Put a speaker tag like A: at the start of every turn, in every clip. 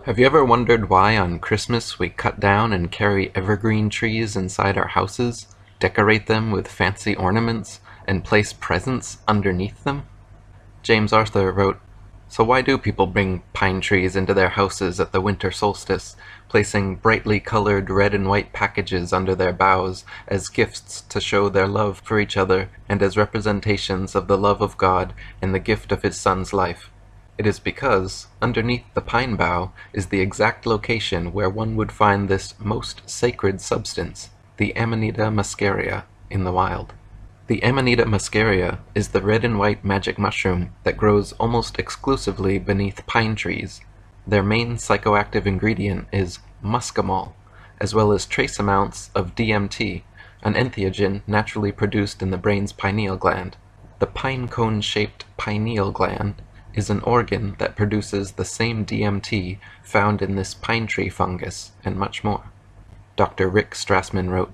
A: Have you ever wondered why on Christmas we cut down and carry evergreen trees inside our houses, decorate them with fancy ornaments, and place presents underneath them? James Arthur wrote, "So why do people bring pine trees into their houses at the winter solstice, placing brightly colored red and white packages under their boughs as gifts to show their love for each other and as representations of the love of God and the gift of His Son's life? It is because, underneath the pine bough, is the exact location where one would find this most sacred substance, the Amanita muscaria, in the wild." The Amanita muscaria is the red and white magic mushroom that grows almost exclusively beneath pine trees. Their main psychoactive ingredient is muscimol, as well as trace amounts of DMT, an entheogen naturally produced in the brain's pineal gland. The pine cone-shaped pineal gland is an organ that produces the same DMT found in this pine tree fungus, and much more. Dr. Rick Strassman wrote,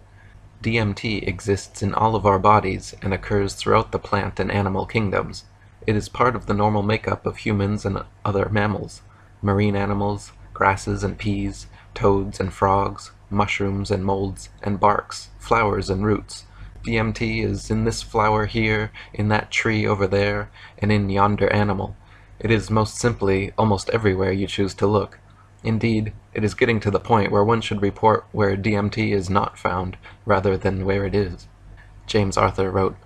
A: "DMT exists in all of our bodies and occurs throughout the plant and animal kingdoms. It is part of the normal makeup of humans and other mammals, marine animals, grasses and peas, toads and frogs, mushrooms and molds and barks, flowers and roots. DMT is in this flower here, in that tree over there, and in yonder animal. It is most simply almost everywhere you choose to look. Indeed, it is getting to the point where one should report where DMT is not found, rather than where it is." James Arthur wrote,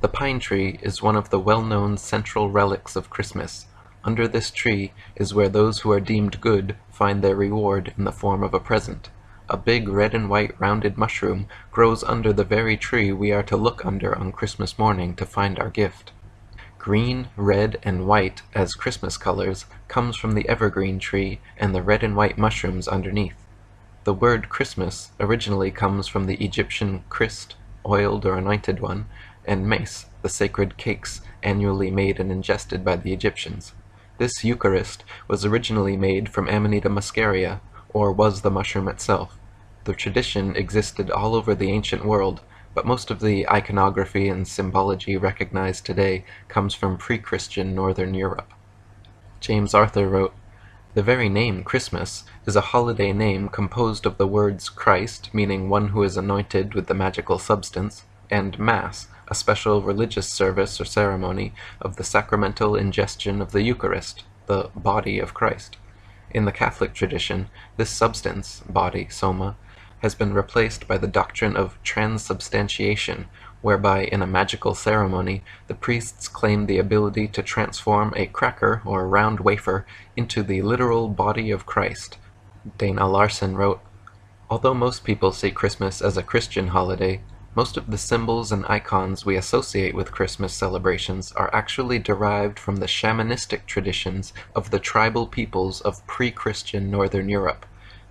A: "The pine tree is one of the well-known central relics of Christmas. Under this tree is where those who are deemed good find their reward in the form of a present. A big red and white rounded mushroom grows under the very tree we are to look under on Christmas morning to find our gift. Green, red, and white as Christmas colors comes from the evergreen tree and the red and white mushrooms underneath. The word Christmas originally comes from the Egyptian Christ, oiled or anointed one, and mace, the sacred cakes annually made and ingested by the Egyptians. This Eucharist was originally made from Amanita muscaria, or was the mushroom itself. The tradition existed all over the ancient world, but most of the iconography and symbology recognized today comes from pre-Christian Northern Europe." James Arthur wrote, "The very name Christmas is a holiday name composed of the words Christ, meaning one who is anointed with the magical substance, and Mass, a special religious service or ceremony of the sacramental ingestion of the Eucharist, the body of Christ. In the Catholic tradition, this substance, body, soma, has been replaced by the doctrine of transubstantiation, whereby in a magical ceremony the priests claim the ability to transform a cracker or round wafer into the literal body of Christ." Dana Larson wrote, "Although most people see Christmas as a Christian holiday, most of the symbols and icons we associate with Christmas celebrations are actually derived from the shamanistic traditions of the tribal peoples of pre-Christian Northern Europe.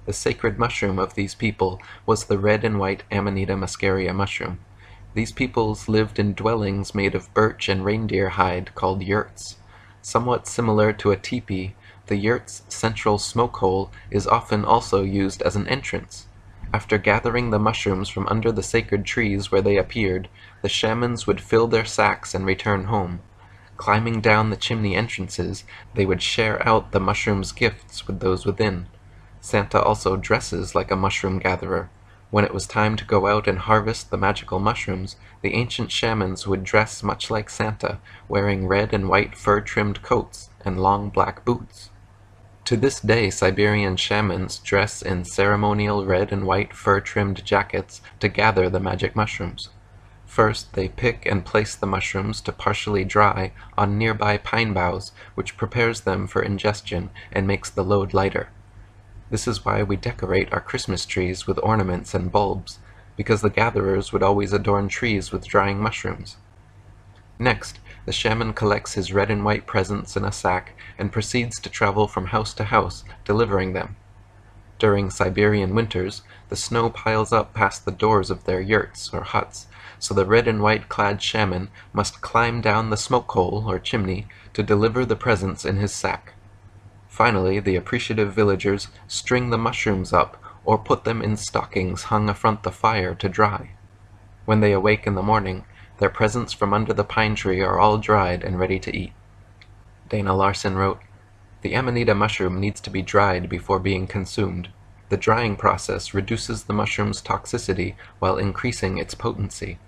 A: The sacred mushroom of these people was the red and white Amanita muscaria mushroom. These peoples lived in dwellings made of birch and reindeer hide called yurts. Somewhat similar to a teepee, the yurt's central smoke hole is often also used as an entrance. After gathering the mushrooms from under the sacred trees where they appeared, the shamans would fill their sacks and return home. Climbing down the chimney entrances, they would share out the mushrooms' gifts with those within. Santa also dresses like a mushroom gatherer. When it was time to go out and harvest the magical mushrooms, the ancient shamans would dress much like Santa, wearing red and white fur-trimmed coats and long black boots. To this day, Siberian shamans dress in ceremonial red and white fur-trimmed jackets to gather the magic mushrooms. First, they pick and place the mushrooms to partially dry on nearby pine boughs, which prepares them for ingestion and makes the load lighter. This is why we decorate our Christmas trees with ornaments and bulbs, because the gatherers would always adorn trees with drying mushrooms. Next, the shaman collects his red and white presents in a sack and proceeds to travel from house to house, delivering them. During Siberian winters, the snow piles up past the doors of their yurts or huts, so the red and white clad shaman must climb down the smoke hole or chimney to deliver the presents in his sack. Finally, the appreciative villagers string the mushrooms up or put them in stockings hung afront the fire to dry. When they awake in the morning, their presents from under the pine tree are all dried and ready to eat. Dana Larson wrote, The Amanita mushroom needs to be dried before being consumed. The drying process reduces the mushroom's toxicity while increasing its potency.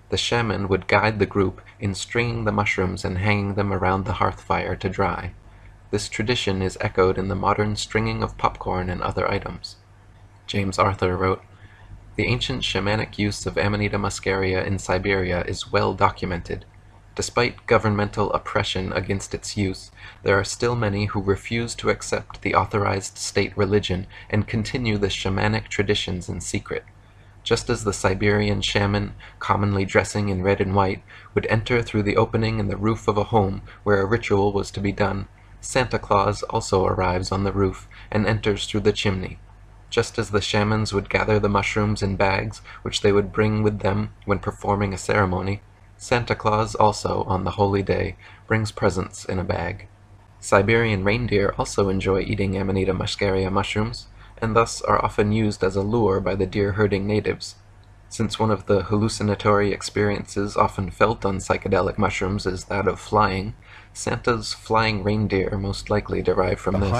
A: The shaman would guide the group in stringing the mushrooms and hanging them around the hearth fire to dry. This tradition is echoed in the modern stringing of popcorn and other items. James Arthur wrote, "The ancient shamanic use of Amanita muscaria in Siberia is well documented. Despite governmental oppression against its use, there are still many who refuse to accept the authorized state religion and continue the shamanic traditions in secret. Just as the Siberian shaman, commonly dressing in red and white, would enter through the opening in the roof of a home where a ritual was to be done, Santa Claus also arrives on the roof and enters through the chimney. Just as the shamans would gather the mushrooms in bags which they would bring with them when performing a ceremony, Santa Claus also, on the holy day, brings presents in a bag. Siberian reindeer also enjoy eating Amanita muscaria mushrooms, and thus are often used as a lure by the deer-herding natives. Since one of the hallucinatory experiences often felt on psychedelic mushrooms is that of flying, Santa's flying reindeer most likely derive from this.